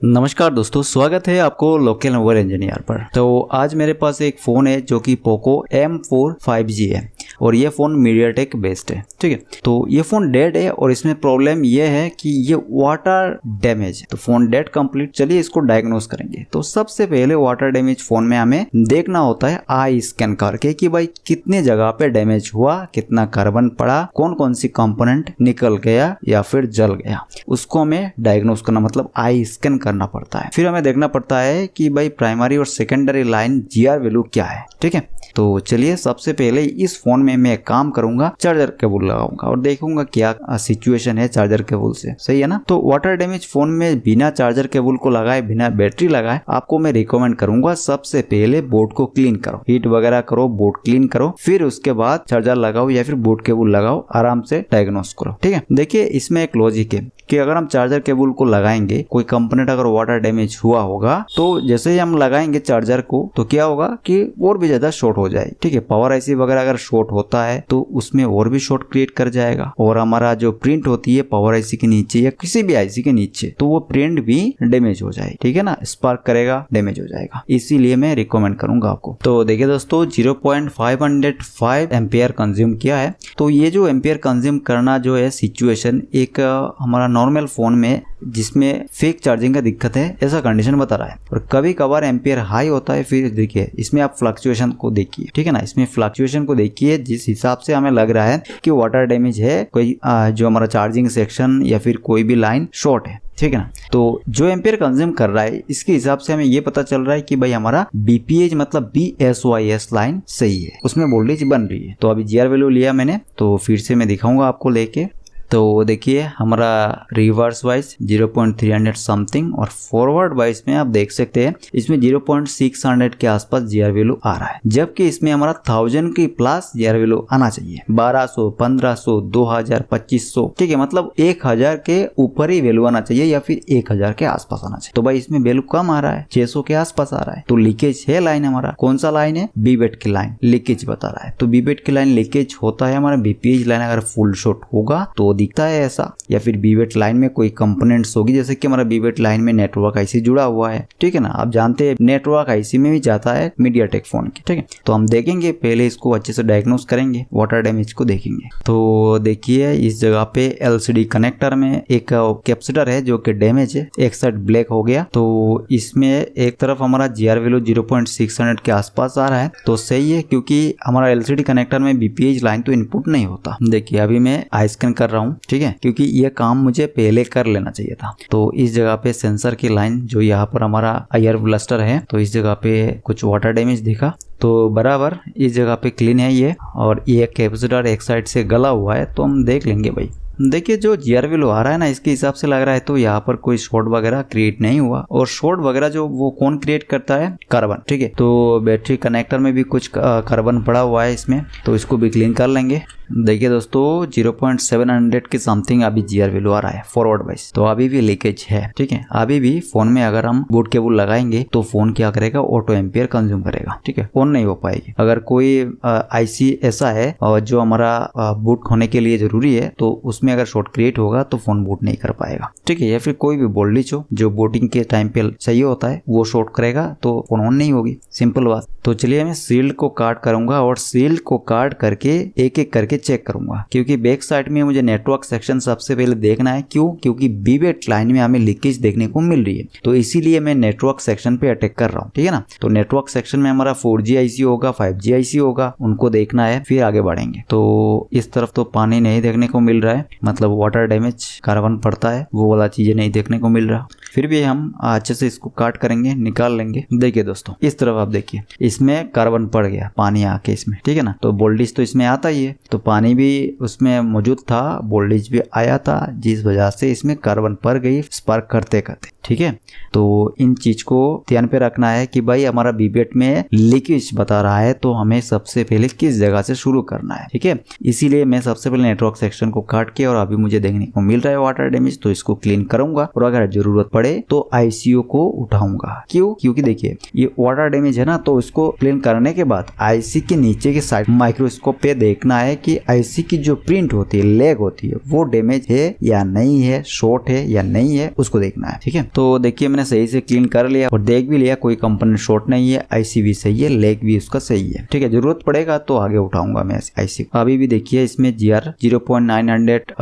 नमस्कार दोस्तों, स्वागत है आपको लोकल मोबाइल इंजीनियर पर। तो आज मेरे पास एक फ़ोन है जो कि पोको M4 5G है और ये फ़ोन मीडियाटेक बेस्ड है। ठीक है, तो ये फ़ोन डेड है और इसमें प्रॉब्लम ये है कि ये वाटर डैमेज है। तो फ़ोन डेड कंप्लीट। चलिए इसको डायग्नोस करेंगे। तो सबसे पहले वाटर डैमेज फ़ोन में हमें देखना होता है आई स्कैन करके कि भाई कितने जगह पे डैमेज हुआ, कितना कार्बन पड़ा, कौन कौन सी कंपोनेंट निकल गया या फिर जल गया, उसको हमें डायग्नोस करना मतलब आई स्कैन करना पड़ता है। फिर हमें देखना पड़ता है कि भाई प्राइमरी और सेकेंडरी लाइन GR वैल्यू क्या है। ठीक है, तो चलिए सबसे पहले इस फोन में मैं काम करूंगा, चार्जर केबल लगाऊंगा और देखूंगा क्या सिचुएशन है चार्जर केबल से। सही है ना। तो वाटर डैमेज फोन में बिना चार्जर केबल को लगाए, बिना बैटरी लगाए, आपको मैं रिकमेंड करूंगा सबसे पहले बोर्ड को क्लीन करो, हीट वगैरह करो, बोर्ड क्लीन करो, फिर उसके बाद चार्जर लगाओ या फिर बोर्ड केबल लगाओ, आराम से डायग्नोस करो। ठीक है, देखिए इसमें एक लॉजिक है कि अगर हम चार्जर केबल को लगाएंगे, कोई कंपोनेंट अगर वाटर डैमेज हुआ होगा तो जैसे ही हम लगाएंगे चार्जर को तो क्या होगा कि और भी ज्यादा शॉर्ट हो जाए। ठीक है, पावर आईसी वगैरह अगर शॉर्ट होता है तो उसमें और भी शॉर्ट क्रिएट कर जाएगा और हमारा जो प्रिंट होती है पावर आईसी के नीचे या किसी भी आईसी के नीचे, तो वो प्रिंट भी डैमेज हो जाए। ठीक है ना, स्पार्क करेगा, डैमेज हो जाएगा। इसीलिए मैं रिकमेंड करूंगा आपको। तो देखिए दोस्तों, 0.505 एम्पियर कंज्यूम किया है। तो ये जो एम्पियर कंज्यूम करना जो है सिचुएशन एक हमारा नॉर्मल फोन में जिसमें फेक चार्जिंग का दिक्कत है ऐसा कंडीशन बता रहा है। और कभी कभार एम्पियर हाई होता है। फिर देखिए इसमें आप फ्लक्चुएशन को देखिए। ठीक है ना, इसमें फ्लक्चुएशन को देखिए, जिस हिसाब से हमें लग रहा है कि वाटर डैमेज है, कोई जो हमारा चार्जिंग सेक्शन या फिर कोई भी लाइन शॉर्ट है। ठीक है ना, तो जो एम्पियर कंज्यूम कर रहा है इसके हिसाब से हमें ये पता चल रहा है कि भाई हमारा BPH मतलब BSYS लाइन सही है, उसमें वोल्टेज बन रही है। तो अभी GR वैल्यू लिया मैंने, तो फिर से मैं दिखाऊंगा आपको लेके। तो देखिए हमारा रिवर्स वाइज 0.300 समथिंग और फॉरवर्ड वाइज में आप देख सकते हैं इसमें 0.600 के आसपास GR वैल्यू आ रहा है, जबकि इसमें हमारा 1000 की प्लस GR वैल्यू आना चाहिए। 1200, 1500, 2000, 2500। ठीक है, मतलब 1000 के ऊपर ही वैल्यू आना चाहिए या फिर 1000 के आसपास आना चाहिए। तो भाई इसमें वैल्यू कम आ रहा है, 600 के आसपास आ रहा है। तो लीकेज है लाइन हमारा। कौन सा लाइन है? बीबेट की लाइन लीकेज बता रहा है। तो बीबेट की लाइन लीकेज होता है हमारा। BPH लाइन अगर फुल शॉर्ट होगा तो दिखता है ऐसा, या फिर बीबेट लाइन में कोई कंपोनेंट्स होगी, जैसे कि हमारा बीबेट लाइन में नेटवर्क आईसी जुड़ा हुआ है। ठीक है ना, आप जानते हैं नेटवर्क आईसी में भी जाता है मीडियाटेक फोन की। ठीक है, तो हम देखेंगे पहले इसको अच्छे से डायग्नोस करेंगे, वाटर डैमेज को देखेंगे। तो देखिए इस जगह पे LCD कनेक्टर में एक कैपेसिटर है जो कि डैमेज है, एक साइड ब्लैक हो गया। तो इसमें एक तरफ हमारा GR वैल्यू 0.600 के आसपास आ रहा है, तो सही है क्योंकि हमारा LCD कनेक्टर में BPH लाइन तो इनपुट नहीं होता। देखिए अभी मैं आई स्कैन कर रहा हूँ। ठीक है, क्योंकि ये काम मुझे पहले कर लेना चाहिए था। तो इस जगह पे सेंसर की लाइन जो यहाँ पर हमारा एयर ब्लास्टर है, तो इस जगह पे कुछ वाटर डैमेज दिखा। तो बराबर इस जगह पे क्लीन है ये, और ये कैपेसिटर एक साइड से गला हुआ है, तो हम देख लेंगे भाई। देखिए जो GR वैल्यू आ रहा है ना, इसके हिसाब से लग रहा है तो यहाँ पर कोई शॉर्ट वगैरह क्रिएट नहीं हुआ। और शॉर्ट वगैरह जो वो कौन क्रिएट करता है? कार्बन। ठीक है, तो बैटरी कनेक्टर में भी कुछ कार्बन पड़ा हुआ है इसमें, तो इसको भी क्लीन कर लेंगे। देखिए दोस्तों 0.700 के समथिंग अभी GR वैल्यू आ रहा है फॉरवर्ड वाइज, तो अभी भी लीकेज है। ठीक है, अभी भी फोन में अगर हम बोर्ड केबल लगाएंगे तो फोन क्या करेगा? ऑटो एम्पियर कंज्यूम करेगा। ठीक है, ऑन नहीं हो पाएगी। अगर कोई आईसी ऐसा है और जो हमारा बूट होने के लिए जरूरी है, तो उसमें अगर शॉर्ट क्रिएट होगा तो फोन बूट नहीं कर पाएगा। ठीक है, या फिर कोई भी वोल्टेज हो जो बूटिंग के टाइम पे चाहिए होता है वो शॉर्ट करेगा तो फोन ऑन नहीं होगी। सिंपल बात। तो चलिए मैं शील्ड को काट करूंगा और शील्ड को काट करके एक एक करके चेक करूंगा, क्योंकि बैक साइड में मुझे नेटवर्क सेक्शन सबसे पहले देखना है। क्यों? क्योंकि बीबेट लाइन में हमें लीकेज देखने को मिल रही है, तो इसीलिए मैं नेटवर्क सेक्शन पे अटैक कर रहा हूँ। ठीक है ना, तो नेटवर्क सेक्शन में हमारा 4G आईसी होगा, 5G आईसी होगा, उनको देखना है, फिर आगे बढ़ेंगे। तो इस तरफ तो पानी नहीं देखने को मिल रहा है, मतलब वाटर डैमेज कार्बन पड़ता है, वो वाला चीजें नहीं देखने को मिल रहा। फिर भी हम अच्छे से इसको काट करेंगे, निकाल लेंगे। देखिए दोस्तों इस तरफ आप देखिए, इसमें कार्बन पड़ गया पानी आके इसमें। ठीक है ना, तो वोल्टेज तो इसमें आता ही है, तो पानी भी उसमें मौजूद था, वोल्टेज भी आया था, जिस वजह से इसमें कार्बन पड़ गई स्पार्क करते करते। ठीक है, तो इन चीज को ध्यान पे रखना है कि भाई हमारा बीबेट में लीकेज बता रहा है, तो हमें सबसे पहले किस जगह से शुरू करना है। ठीक है, इसीलिए मैं सबसे पहले नेटवर्क सेक्शन को काट के, और अभी मुझे देखने को मिल रहा है वाटर डैमेज, तो इसको क्लीन करूंगा और अगर जरूरत पड़े तो आईसीयू को उठाऊंगा। क्यों? क्योंकि देखिए ये वाटर डैमेज है ना, तो इसको क्लीन करने के बाद आईसी के नीचे के साइड माइक्रोस्कोप पे देखना है कि आईसी की जो प्रिंट होती है, लेग होती है, वो डैमेज है या नहीं है, शॉर्ट है या नहीं है, उसको देखना है। ठीक है, तो देखिए मैंने सही से क्लीन कर लिया और देख भी लिया कोई कंपोनेंट शॉर्ट नहीं है, आईसी भी सही है, लेग भी उसका सही है। ठीक है, जरूरत पड़ेगा तो आगे उठाऊंगा मैं आईसी। अभी भी देखिए इसमें GR 0.900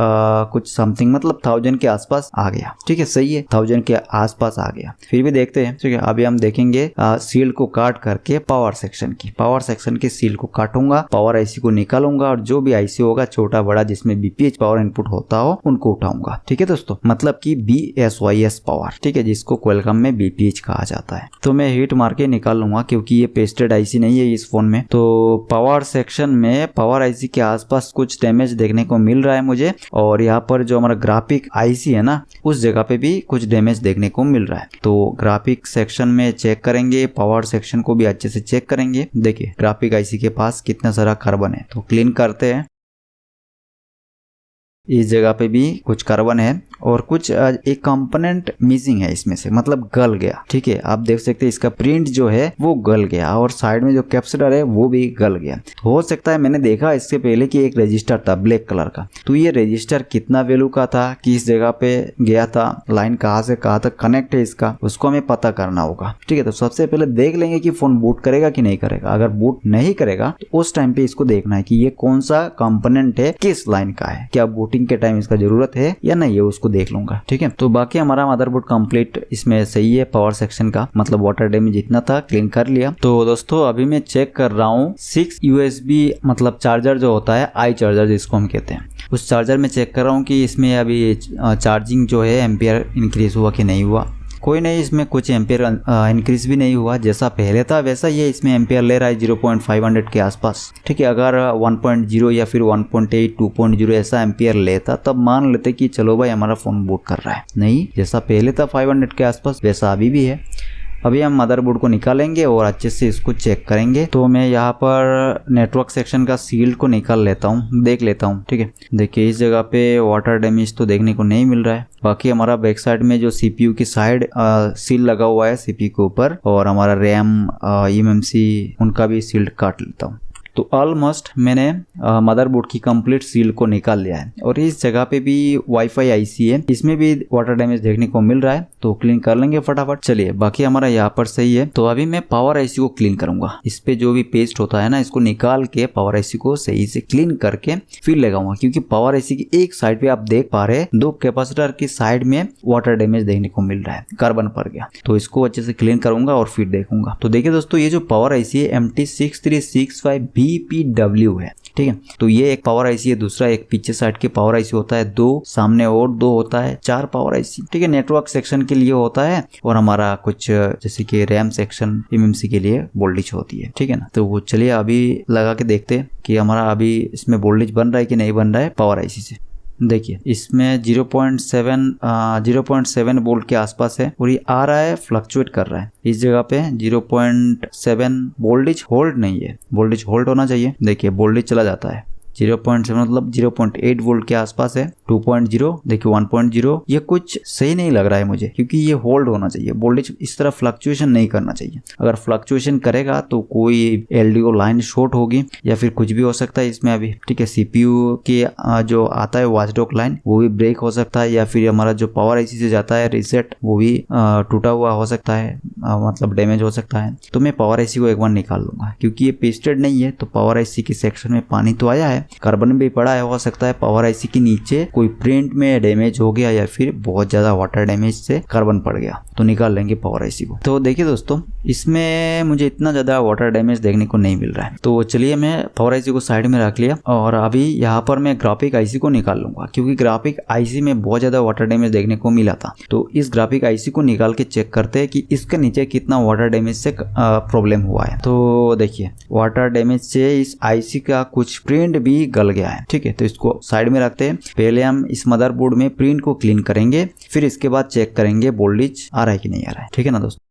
कुछ समथिंग मतलब 1000 के आसपास आ गया। ठीक है, सही है, 1000 के आसपास आ गया। फिर भी देखते हैं। ठीक है, अभी हम देखेंगे सील को काट करके पावर सेक्शन की सील को काटूंगा, पावर आईसी को निकालूंगा और जो भी आईसी होगा छोटा बड़ा जिसमें बीपीएच पावर इनपुट होता हो उनको उठाऊंगा। ठीक है दोस्तों, मतलब कि BSYS पावर। ठीक है, जिसको क्वालकॉम में बीपीएच कहा जाता है। तो मैं हीट मार के निकाल लूंगा क्योंकि ये पेस्टेड आईसी नहीं है इस फोन में। तो पावर सेक्शन में पावर आईसी के आसपास कुछ डैमेज देखने को मिल रहा है मुझे, और यहाँ पर जो हमारा ग्राफिक आईसी है ना, उस जगह पे भी कुछ डैमेज देखने को मिल रहा है। तो ग्राफिक सेक्शन में चेक करेंगे, पावर सेक्शन को भी अच्छे से चेक करेंगे। देखिए ग्राफिक आईसी के पास कितना सारा कार्बन है, तो क्लीन करते हैं। इस जगह पे भी कुछ कार्बन है और कुछ एक कंपोनेंट मिसिंग है इसमें से, मतलब गल गया। ठीक है, आप देख सकते हैं इसका प्रिंट जो है वो गल गया और साइड में जो कैपेसिटर है वो भी गल गया। हो सकता है, मैंने देखा इससे पहले कि एक रजिस्टर था ब्लैक कलर का, तो ये रजिस्टर कितना वैल्यू का था, किस जगह पे गया था, लाइन कहाँ से कहाँ तक कनेक्ट है इसका, उसको हमें पता करना होगा। ठीक है, तो सबसे पहले देख लेंगे कि फोन बूट करेगा कि नहीं करेगा। अगर बूट नहीं करेगा तो उस टाइम पे इसको देखना है कि ये कौन सा कंपोनेंट है, किस लाइन का है, क्या बूटिंग के टाइम इसका जरूरत है या नहीं है, उसको देख लूंगा। ठीक है, तो बाकी हमारा मदरबोर्ड कंप्लीट इसमें सही है। पावर सेक्शन का मतलब वाटर डैमेज जितना था क्लीन कर लिया। तो दोस्तों अभी मैं चेक कर रहा हूँ 6 USB मतलब चार्जर जो होता है, आई चार्जर जिसको हम कहते हैं, उस चार्जर में चेक कर रहा हूँ कि इसमें अभी चार्जिंग जो है एम्पियर इंक्रीज हुआ कि नहीं हुआ। कोई नहीं, इसमें कुछ एम्पियर इंक्रीज भी नहीं हुआ, जैसा पहले था वैसा ये इसमें एम्पियर ले रहा है 0.500 के आसपास। ठीक है, अगर 1.0 या फिर 1.8 2.0 ऐसा एम्पियर लेता तब मान लेते कि चलो भाई हमारा फोन बूट कर रहा है। नहीं, जैसा पहले था 500 के आसपास वैसा अभी भी है। अभी हम मदरबोर्ड को निकालेंगे और अच्छे से इसको चेक करेंगे। तो मैं यहाँ पर नेटवर्क सेक्शन का सील को निकाल लेता हूँ, देख लेता हूँ। ठीक है, देखिए इस जगह पे वाटर डैमेज तो देखने को नहीं मिल रहा है। बाकी हमारा बैक साइड में जो CPU की साइड सील लगा हुआ है CPU के ऊपर, और हमारा रैम eMMC उनका भी सील काट लेता हूँ। तो ऑलमोस्ट मैंने मदरबोर्ड की कंप्लीट सील को निकाल लिया है। और इस जगह पे भी वाईफाई आईसी है, इसमें भी वाटर डैमेज देखने को मिल रहा है, तो क्लीन कर लेंगे फटाफट। चलिए, बाकी हमारा यहाँ पर सही है। तो अभी मैं पावर आईसी को क्लीन करूंगा। इस पे जो भी पेस्ट होता है ना, इसको निकाल के पावर आईसी को सही से क्लीन करके फिर लगाऊंगा, क्योंकि पावर आईसी की एक साइड पे आप देख पा रहे हैं 2 कैपेसिटर की साइड में वाटर डैमेज देखने को मिल रहा है, कार्बन पड़ गया। तो इसको अच्छे से क्लीन करूंगा और फिर देखूंगा। तो देखिए दोस्तों, ये जो पावर आईसी है MT6365 BPW है। ठीक है, तो ये एक पावर आईसी है। दूसरा एक पीछे साइड के पावर आईसी होता है 2, सामने और 2 होता है, 4 पावर आईसी। ठीक है, नेटवर्क सेक्शन के लिए होता है और हमारा कुछ जैसे कि रैम सेक्शन eMMC के लिए वोल्टेज होती है। ठीक है ना, तो वो चलिए अभी लगा के देखते हैं कि हमारा अभी इसमें वोल्टेज बन रहा है कि नहीं बन रहा है पावर आईसी से। देखिए इसमें 0.7 वोल्ट के आसपास है और ये आ रहा है, फ्लक्चुएट कर रहा है। इस जगह पे 0.7 वोल्टेज होल्ड नहीं है, वोल्टेज होल्ड होना चाहिए। देखिए वोल्टेज चला जाता है 0.7 मतलब 0.8 वोल्ट के आसपास है। 2.0 देखिए 1.0, ये कुछ सही नहीं लग रहा है मुझे, क्योंकि ये होल्ड होना चाहिए। वोल्टेज इस तरह फ्लक्चुएशन नहीं करना चाहिए। अगर फ्लक्चुएशन करेगा तो कोई LDO लाइन शॉर्ट होगी या फिर कुछ भी हो सकता है इसमें अभी। ठीक है, CPU के जो आता है वॉचडॉग लाइन वो भी ब्रेक हो सकता है, या फिर हमारा जो पावर आईसी से जाता है रीसेट वो भी टूटा हुआ हो सकता है, मतलब डैमेज हो सकता है। तो मैं पावर आईसी को एक बार निकाल लूंगा, क्योंकि ये पेस्टेड नहीं है। तो पावर आईसी के सेक्शन में पानी तो आया है, कार्बन भी पड़ा है, हो सकता है पावर आईसी के नीचे कोई प्रिंट में डैमेज हो गया या फिर बहुत ज्यादा वाटर डैमेज से कार्बन पड़ गया। तो निकाल लेंगे पावर आईसी को। तो देखिए दोस्तों, इसमें मुझे इतना ज्यादा वाटर डैमेज देखने को नहीं मिल रहा है। तो चलिए मैं पावर आईसी को साइड में रख लिया और अभी यहाँ पर मैं ग्राफिक आईसी को निकाल लूंगा, क्योंकि ग्राफिक आईसी में बहुत ज्यादा वाटर डैमेज देखने को मिला था। तो इस ग्राफिक आईसी को निकाल के चेक करते हैं कि इसके नीचे कितना वाटर डैमेज से प्रॉब्लम हुआ है। तो देखिए वाटर डैमेज से इस आईसी का कुछ प्रिंट भी गल गया है। ठीक है, तो इसको साइड में रखते हैं। पहले हम इस मदरबोर्ड में प्रिंट को क्लीन करेंगे, फिर इसके बाद चेक करेंगे वोल्टेज आ रहा है कि नहीं आ रहा है। ठीक है ना दोस्तों।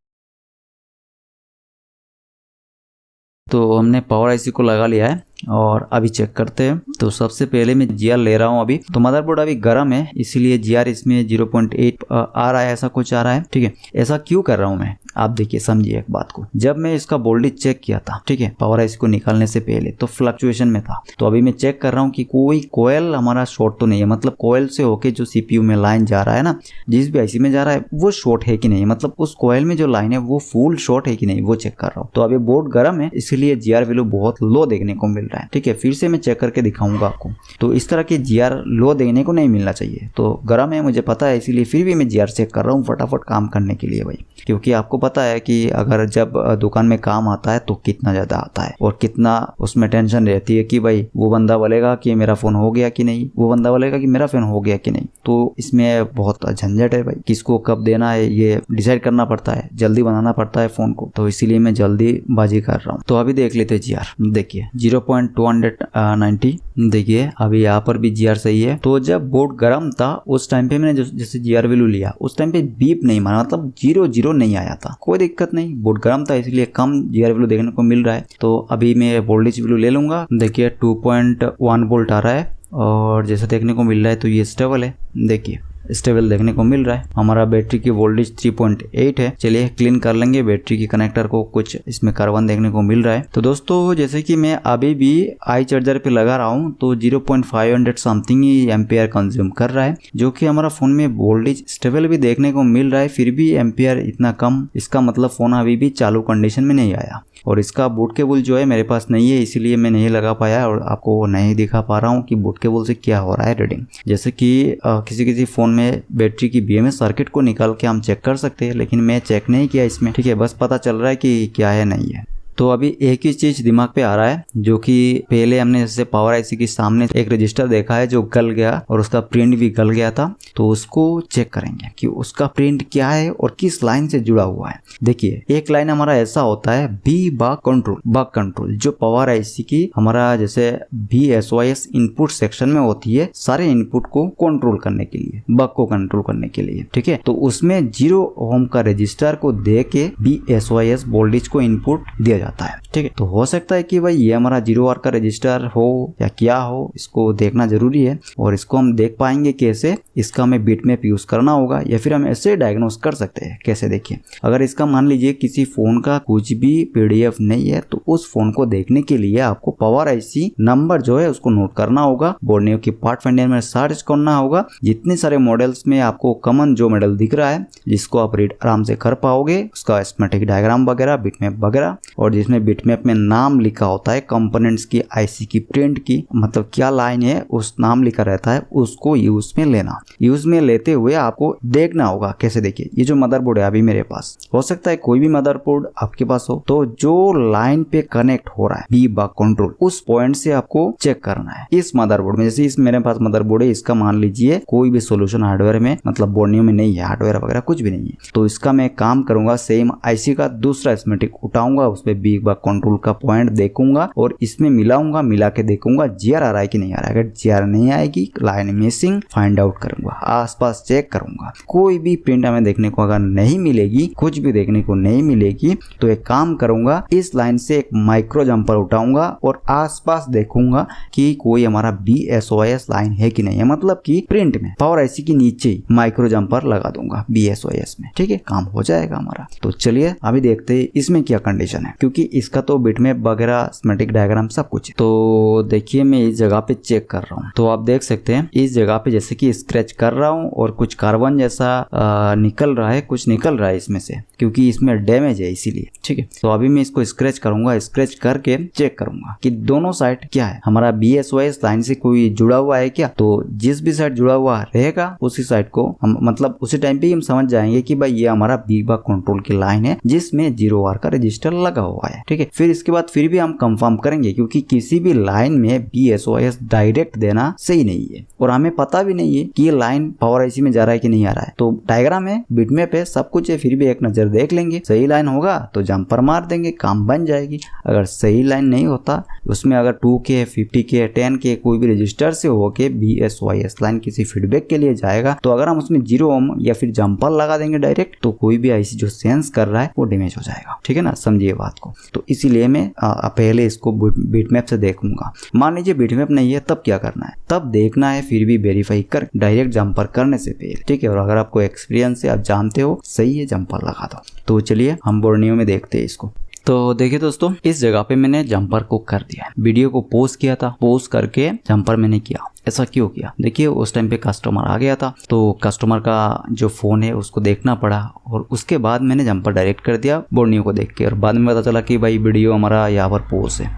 तो हमने पावर आईसी को लगा लिया है और अभी चेक करते हैं। तो सबसे पहले मैं जीआर ले रहा हूँ अभी। तो मदरबोर्ड अभी गर्म है इसीलिए जीआर इसमें 0.8 आ रहा है, ऐसा कुछ आ रहा है। ठीक है, ऐसा क्यों कर रहा हूँ मैं, आप देखिए समझिए एक बात को। जब मैं इसका वोल्टेज चेक किया था, ठीक है, पावर आईसी को निकालने से पहले तो फ्लक्चुएशन में था। तो अभी मैं चेक कर रहा हूँ कि कोई कोयल हमारा शॉर्ट तो नहीं है, मतलब कोयल से होके जो सीपीयू में लाइन जा रहा है ना, जिस भी आईसी में जा रहा है वो शॉर्ट है कि नहीं, मतलब उस कोयल में जो लाइन है वो फुल शॉर्ट है कि नहीं, वो चेक कर रहा हूँ। तो अभी बोर्ड गर्म है इसीलिए जीआर वैल्यू बहुत लो देखने को मिल रहा है। ठीक है, फिर से मैं चेक करके दिखाऊंगा आपको। तो इस तरह के जीआर लो देखने को नहीं मिलना चाहिए। तो गर्म है मुझे पता है, इसीलिए फिर भी मैं जीआर चेक कर रहा हूँ फटाफट काम करने के लिए भाई, क्योंकि आपको पता है कि अगर जब दुकान में काम आता है तो कितना ज्यादा आता है और कितना उसमें टेंशन रहती है कि भाई वो बंदा बोलेगा कि मेरा फोन हो गया कि नहीं, वो बंदा बोलेगा कि मेरा फोन हो गया कि नहीं। तो इसमें बहुत झंझट है भाई, किसको कब देना है ये डिसाइड करना पड़ता है, जल्दी बनाना पड़ता है फोन को। तो इसीलिए मैं जल्दी बाजी कर रहा हूँ। तो अभी देख लेते जीआर, देखिए 0.290, देखिए अभी यहाँ पर भी जीआर सही है। तो जब बोर्ड गर्म था उस टाइम पे मैंने जैसे जीआर वैल्यू लिया उस टाइम पे बीप नहीं मारा, मतलब 0 नहीं आया था। कोई दिक्कत नहीं, बोर्ड गर्म था इसलिए कम जीआर वैल्यू देखने को मिल रहा है। तो अभी मैं वोल्टेज वैल्यू ले लूंगा। देखिए 2.1 वोल्ट आ रहा है और जैसा देखने को मिल रहा है तो ये स्टेबल है, देखिए स्टेबल देखने को मिल रहा है। हमारा बैटरी की वोल्टेज 3.8 है। चलिए क्लीन कर लेंगे बैटरी की कनेक्टर को, कुछ इसमें कार्बन देखने को मिल रहा है। तो दोस्तों जैसे कि मैं अभी भी आई चार्जर पे लगा रहा हूँ तो 0.500 समथिंग ही एम्पियर कंज्यूम कर रहा है, जो कि हमारा फोन में वोल्टेज स्टेबल भी देखने को मिल रहा है, फिर भी एम्पियर इतना कम। इसका मतलब फोन अभी भी चालू कंडीशन में नहीं आया। और इसका बूट केबल जो है मेरे पास नहीं है इसीलिए मैं नहीं लगा पाया और आपको नहीं दिखा पा रहा हूँ कि बूट केबल से क्या हो रहा है रीडिंग। जैसे कि किसी फोन में बैटरी की बीएमएस सर्किट को निकाल के हम चेक कर सकते हैं, लेकिन मैं चेक नहीं किया इसमें। ठीक है, बस पता चल रहा है कि क्या है नहीं है। तो अभी एक ही चीज दिमाग पे आ रहा है, जो कि पहले हमने जैसे पावर आईसी के सामने एक रजिस्टर देखा है जो गल गया और उसका प्रिंट भी गल गया था। तो उसको चेक करेंगे कि उसका प्रिंट क्या है और किस लाइन से जुड़ा हुआ है। देखिए एक लाइन हमारा ऐसा होता है बी बग कंट्रोल, जो पावर आईसी की हमारा जैसे BSOS इनपुट सेक्शन में होती है, सारे इनपुट को कंट्रोल करने के लिए, बग को कंट्रोल करने के लिए। ठीक है, तो उसमें 0 ओम का रजिस्टर को दे के BSOS वोल्टेज को इनपुट दिया जाता है। ठीक है, तो हो सकता है कि भाई ये हमारा 0 आर का रजिस्टर हो या क्या हो, इसको देखना जरूरी है। और इसको हम देख पाएंगे कैसे, इसका हमें बिटमैप यूज करना होगा या फिर हम ऐसे डायग्नोस कर सकते हैं। कैसे, देखिए अगर इसका मान लीजिए किसी फोन का कुछ भी PDF नहीं है तो उस फोन को देखने के लिए आपको पावर आईसी नंबर जो है उसको नोट करना होगा, बोर्नियो की पार्ट फाइंडर में सर्च करना होगा। जितने सारे मॉडल्स में आपको कॉमन जो मॉडल दिख रहा है जिसको आप रीड आराम से कर पाओगे, उसका स्कीमेटिक डायग्राम वगैरह, बिटमैप वगैरह, और जिसमें बिटमैप में नाम लिखा होता है कंपोनेंट्स की, आईसी की प्रिंट की, मतलब क्या लाइन है उस नाम लिखा रहता है, उसको यूज में लेना। यूज में लेते हुए आपको देखना होगा। कैसे, देखिए ये जो मदरबोर्ड है अभी मेरे पास, हो सकता है कोई भी मदरबोर्ड आपके पास हो, तो जो लाइन पे कनेक्ट हो रहा है बी बग कंट्रोल, उस पॉइंट से आपको चेक करना है। इस मदरबोर्ड में जैसे इस मेरे पास मदरबोर्ड है, इसका मान लीजिए कोई भी सोल्यूशन हार्डवेयर में, मतलब बोर्नियो में नहीं है, हार्डवेयर वगैरह कुछ भी नहीं है, तो इसका मैं काम करूंगा सेम आईसी का दूसरा स्कीमेटिक उठाऊंगा, उसमें बी बग कंट्रोल का पॉइंट देखूंगा और इसमें मिलाऊंगा, मिला के देखूंगा जीआर आ रहा है कि नहीं आ रहा है। अगर जीआर नहीं आएगी, लाइन मिसिंग फाइंड आउट करूंगा, आसपास चेक करूंगा। कोई भी प्रिंट हमें देखने को अगर नहीं मिलेगी, कुछ भी देखने को नहीं मिलेगी, तो एक काम करूंगा, इस लाइन से एक माइक्रो जंपर उठाऊंगा और आसपास देखूंगा कि कोई हमारा BSOS लाइन है कि नहीं है, मतलब कि प्रिंट में पावर आईसी की नीचे ही माइक्रो जंपर लगा दूंगा BSOS में। ठीक है, काम हो जाएगा हमारा। तो चलिए अभी देखते हैं इसमें क्या कंडीशन है, क्योंकि इसका तो बिटमैप वगैरह स्कीमेटिक डायग्राम सब कुछ है। तो देखिए मैं इस जगह पे चेक कर रहा हूँ, तो आप देख सकते हैं इस जगह पे जैसे कि स्क्रैच कर रहा हूँ और कुछ कार्बन जैसा निकल रहा है, कुछ निकल रहा है इसमें से, क्योंकि इसमें डैमेज है इसीलिए। ठीक है, तो अभी मैं इसको स्क्रैच करूंगा, स्क्रैच करके चेक करूंगा कि दोनों साइड क्या है, हमारा BSOS लाइन से कोई जुड़ा हुआ है क्या। तो जिस भी साइड जुड़ा हुआ रहेगा उसी साइड को हम, मतलब उसी टाइम पे हम समझ जाएंगे कि भाई ये हमारा बी बग कंट्रोल की लाइन है जिसमें 0 आर का रजिस्टर लगा हुआ है। ठीक है, फिर इसके बाद फिर भी हम कंफर्म करेंगे, क्योंकि किसी भी लाइन में BSOS डायरेक्ट देना सही नहीं है और हमें पता भी नहीं है कि ये लाइन पावर आईसी में जा रहा है कि नहीं आ रहा है। तो डायग्राम है, बिटमैप है, सब कुछ है, फिर भी एक नजर देख लेंगे। सही लाइन होगा तो जंपर मार देंगे, काम बन जाएगी। अगर सही लाइन नहीं होता, उसमें अगर 2K 50K 10K कोई भी रजिस्टर से होके BSOS लाइन किसी फीडबैक के लिए जाएगा, तो अगर हम उसमें 0 ओम या फिर जंपर लगा देंगे डायरेक्ट, तो कोई भी आईसी जो सेंस कर रहा है वो डैमेज हो जाएगा। ठीक है ना, समझिए बात को। तो इसीलिए मैं पहले इसको बिटमैप से देखूंगा। मान लीजिए बिटमैप नहीं है, तब क्या करना है, तब देखना है फिर भी वेरीफाई कर डायरेक्ट जंपर करने से पहले, ठीक है। और अगर आपको एक्सपीरियंस है, आप जानते हो सही है, जंपर लगा दो। तो चलिए हम बोर्नियो में देखते हैं इसको। तो देखिए दोस्तों, इस जगह पे मैंने जंपर को कर दिया, वीडियो को पॉज किया था, पॉज करके जंपर मैंने किया। ऐसा क्यों किया, देखिए उस टाइम पे कस्टमर आ गया था, तो कस्टमर का जो फोन है उसको देखना पड़ा, और उसके बाद मैंने जंपर डायरेक्ट कर दिया बोर्नियो को देख के। और बाद में पता चला कि भाई वीडियो हमारा यहाँ पर पॉज है।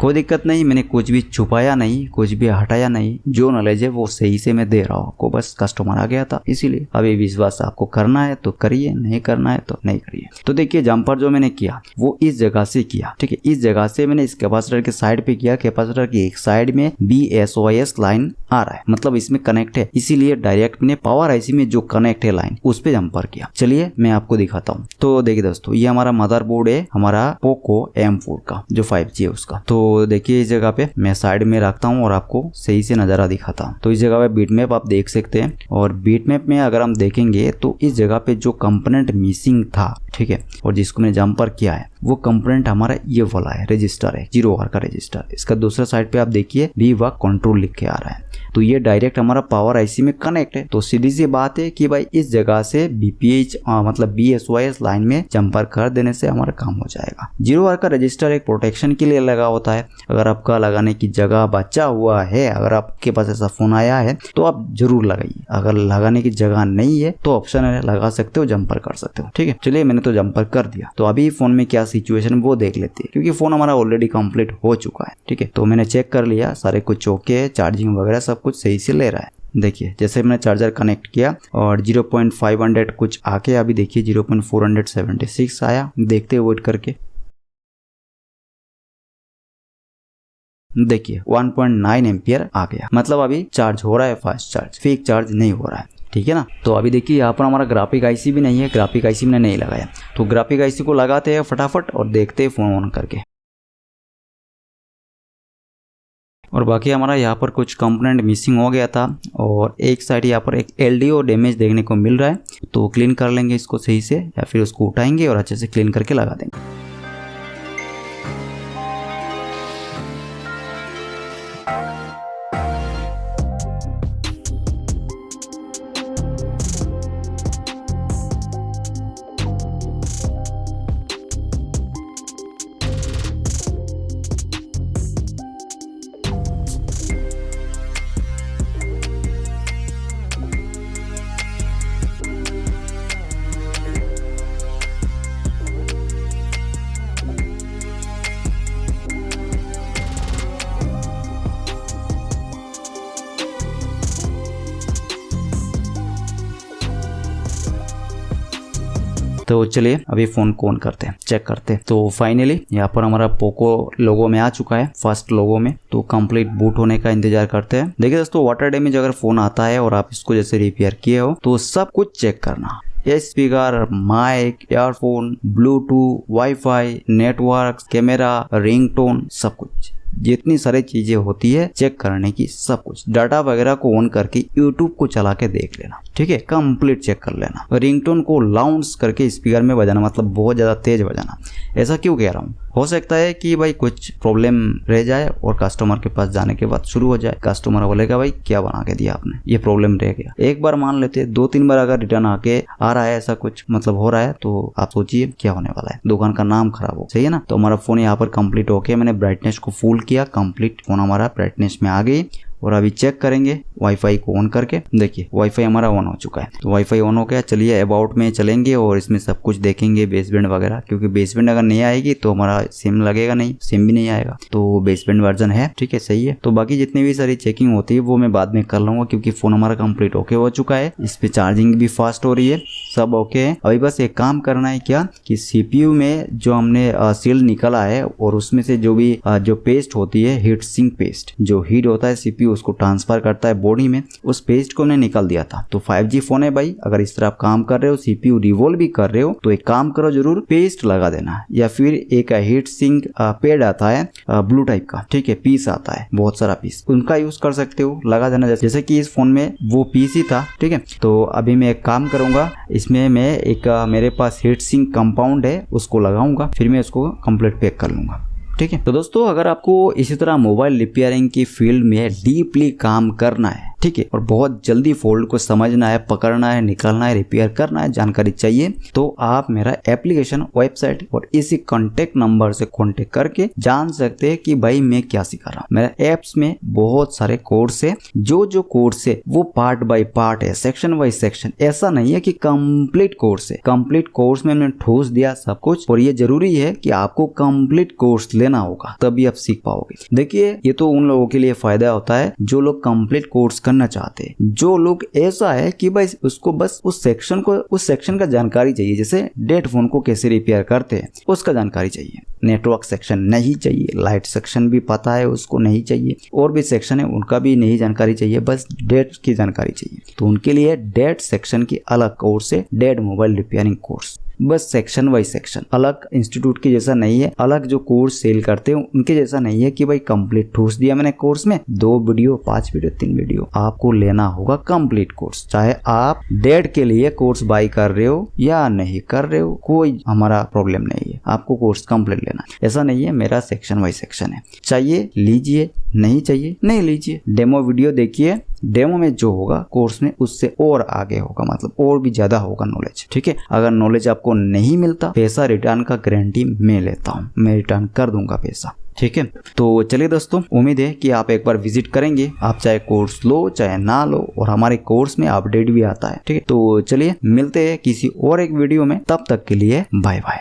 कोई दिक्कत नहीं, मैंने कुछ भी छुपाया नहीं, कुछ भी हटाया नहीं, जो नॉलेज है वो सही से मैं दे रहा हूँ आपको। बस कस्टमर आ गया था इसीलिए। अभी विश्वास आपको करना है तो करिए, नहीं करना है तो नहीं करिए। तो देखिए जंपर जो मैंने किया वो इस जगह से किया, ठीक है। इस जगह से मैंने इस कैपेसिटर के साइड पे किया। कैपेसिटर की एक साइड में BSOS लाइन आ रहा है, मतलब इसमें कनेक्ट है, इसीलिए डायरेक्ट मैंने पावर आईसी में जो कनेक्ट है लाइन उस पे जंपर किया। चलिए मैं आपको दिखाता हूँ। तो देखिए दोस्तों, ये हमारा मदरबोर्ड है, हमारा पोको M4 का जो 5G है उसका। तो देखिए इस जगह पे मैं साइड में रखता हूँ और आपको सही से नज़ारा दिखाता हूँ। तो इस जगह पे बीटमैप आप देख सकते हैं, और बीटमैप में अगर हम देखेंगे तो इस जगह पे जो कंपोनेंट मिसिंग था, ठीक है, और जिसको मैंने जंपर किया है वो कंपोनेंट हमारा ये वाला है, रजिस्टर है, 0R का रजिस्टर। इसका दूसरा साइड पे आप देखिए V1 कंट्रोल लिख के आ रहा है, तो ये डायरेक्ट हमारा पावर आईसी में कनेक्ट है। तो सीधी सी बात है कि भाई इस जगह से BPH मतलब BSOS लाइन में जंपर कर देने से हमारा काम हो जाएगा। 0R का रजिस्टर एक प्रोटेक्शन के लिए लगा होता है। अगर आपका लगाने की जगह बचा हुआ है, अगर आपके पास ऐसा फोन आया है तो आप जरूर लगाइए। अगर लगाने की जगह नहीं है तो ऑप्शन है, लगा सकते हो, जंपर कर सकते हो, ठीक है। चलिए मैंने तो जंपर कर दिया। तो अभी फोन में क्या सिचुएशन वो देख लेते हैं, क्योंकि फोन हमारा ऑलरेडी कंप्लीट हो चुका है, ठीक है। तो मैंने चेक कर लिया, सारे कुछ ओके है, चार्जिंग वगैरह सब कुछ सही से ले रहा है। देखिए जैसे मैंने चार्जर कनेक्ट किया और 0.500 कुछ आके अभी देखिए 0.476 आया। देखते हैं वेट करके, देखिए 1.9 एम्पियर आ गया, मतलब अभी चार्ज हो रहा है, फास्ट चार्ज, फेक चार्ज नहीं हो रहा है, ठीक है ना। तो अभी देखिए यहाँ पर हमारा ग्राफिक आईसी भी नहीं है, ग्राफिक आईसी मैंने नहीं लगाया। तो ग्राफिक आईसी को लगाते हैं फटाफट और देखते हैं फोन ऑन करके। और बाकी हमारा यहाँ पर कुछ कंपोनेंट मिसिंग हो गया था, और एक साइड यहाँ पर एक LDO डैमेज देखने को मिल रहा है। तो क्लीन कर लेंगे इसको सही से, या फिर उसको उठाएंगे और अच्छे से क्लीन करके लगा देंगे। तो चलिए अभी फोन को ऑन करते हैं, चेक करते हैं। तो फाइनली यहाँ पर हमारा पोको लोगो में आ चुका है, फर्स्ट लोगो में। तो कंप्लीट बूट होने का इंतजार करते हैं। देखिए दोस्तों, वाटर डैमेज अगर फोन आता है और आप इसको जैसे रिपेयर किए हो तो सब कुछ चेक करना, ये speaker, mic, earphone, Bluetooth, wifi, network, camera, ringtone, सब कुछ, जितनी सारी चीजें होती है चेक करने की, सब कुछ डाटा वगैरह को ऑन करके यूट्यूब को चला के देख लेना, ठीक है, कंप्लीट चेक कर लेना। रिंगटोन को लाउंस करके स्पीकर में बजाना, मतलब बहुत ज्यादा तेज बजाना। ऐसा क्यों कह रहा हूँ, हो सकता है कि भाई कुछ प्रॉब्लम रह जाए और कस्टमर के पास जाने के बाद शुरू हो जाए, कस्टमर बोलेगा भाई क्या बना के दिया आपने, ये प्रॉब्लम रह गया। एक बार मान लेते, 2-3 बार अगर रिटर्न आके आ रहा है, ऐसा कुछ मतलब हो रहा है, तो आप सोचिए क्या होने वाला है, दुकान का नाम खराब हो, सही है ना। तो हमारा फोन यहाँ पर कंप्लीट होके मैंने ब्राइटनेस को फुल किया, कंप्लीट फोन हमारा ब्राइटनेस में आ गई। और अभी चेक करेंगे वाईफाई को ऑन करके, देखिए वाईफाई हमारा ऑन हो चुका है। तो वाईफाई ऑन हो गया। चलिए अबाउट में चलेंगे और इसमें सब कुछ देखेंगे, बेसबैंड वगैरह, क्योंकि बेसबैंड अगर नहीं आएगी तो हमारा सिम लगेगा नहीं, सिम भी नहीं आएगा। तो बेसबैंड वर्जन है, ठीक है, सही है। तो बाकी जितनी भी सारी चेकिंग होती है वो मैं बाद में कर लूंगा, क्योंकि फोन हमारा कंप्लीट ओके हो चुका है, इस पे चार्जिंग भी फास्ट हो रही है, सब ओके है। अभी बस एक काम करना है, क्या कि CPU में जो हमने सील निकला है और उसमें से जो भी जो पेस्ट होती है, हीट सिंक पेस्ट, जो हीट होता है CPU CPU उसको ट्रांसफर करता है बॉडी में, उस पेस्ट को हमने निकाल दिया था। तो 5G फोन है भाई, अगर इस तरह आप काम कर रहे हो, CPU रिवॉल्व भी कर रहे हो, तो एक काम करो जरूर, पेस्ट लगा देना, या फिर एक हीट सिंक पैड आता है ब्लू टाइप का, ठीक है, पीस आता है, बहुत सारा पीस, उनका यूज कर सकते हो, लगा देना। जैसे कि इस फोन में वो पीस ही था, ठीक है। तो अभी मैं एक काम करूंगा, इसमें मैं एक मेरे पास हीट सिंक कंपाउंड है उसको लगाऊंगा, फिर मैं उसको कंप्लीट पैक कर लूंगा, ठीक है। तो दोस्तों अगर आपको इसी तरह मोबाइल रिपेयरिंग की फील्ड में डीपली काम करना है, ठीक है, और बहुत जल्दी फॉल्ट को समझना है, पकड़ना है, निकालना है, रिपेयर करना है, जानकारी चाहिए, तो आप मेरा एप्लीकेशन, वेबसाइट और इसी कॉन्टेक्ट नंबर से कॉन्टेक्ट करके जान सकते हैं कि भाई मैं क्या सिखा रहा हूँ। मेरे एप्स में बहुत सारे कोर्स है, जो कोर्स है वो पार्ट बाय पार्ट है, सेक्शन बाय सेक्शन, ऐसा नहीं है कि कंप्लीट कोर्स है। कंप्लीट कोर्स में मैंने ठोस दिया सब कुछ, और ये जरूरी है कि आपको कंप्लीट कोर्स लेना होगा, तभी आप सीख पाओगे। देखिए ये तो उन लोगों के लिए फायदा होता है जो लोग कंप्लीट कोर्स करना चाहते हैं। जो लोग ऐसा है कि भाई उसको बस उस सेक्शन का जानकारी चाहिए, जैसे डेड फोन को कैसे रिपेयर करते हैं उसका जानकारी चाहिए, नेटवर्क सेक्शन नहीं चाहिए, लाइट सेक्शन भी पता है उसको नहीं चाहिए, और भी सेक्शन है उनका भी नहीं जानकारी चाहिए, बस डेड की जानकारी चाहिए। तो उनके लिए डेड सेक्शन की अलग कोर्स है, डेड मोबाइल रिपेयरिंग कोर्स, बस सेक्शन बाय सेक्शन, अलग इंस्टीट्यूट के जैसा नहीं है, अलग जो कोर्स सेल करते हैं उनके जैसा नहीं है कि भाई कंप्लीट ठूस दिया मैंने कोर्स में, 2 वीडियो 5 वीडियो 3 वीडियो। आपको लेना होगा कंप्लीट कोर्स, चाहे आप डेड के लिए कोर्स बाय कर रहे हो या नहीं कर रहे हो, कोई हमारा प्रॉब्लम नहीं है, आपको कोर्स कंप्लीट लेना। ऐसा नहीं है मेरा सेक्शन बाय सेक्शन है, चाहिए लीजिए, नहीं चाहिए नहीं लीजिए। डेमो वीडियो देखिए, डेमो में जो होगा कोर्स में उससे और आगे होगा, मतलब और भी ज्यादा होगा नॉलेज, ठीक है। अगर नॉलेज आपको नहीं मिलता, पैसा रिटर्न का गारंटी मैं लेता हूँ, मैं रिटर्न कर दूंगा पैसा, ठीक है। तो चलिए दोस्तों, उम्मीद है कि आप एक बार विजिट करेंगे, आप चाहे कोर्स लो चाहे ना लो, और हमारे कोर्स में अपडेट भी आता है, ठीक है। तो चलिए मिलते हैं किसी और एक वीडियो में, तब तक के लिए बाय बाय।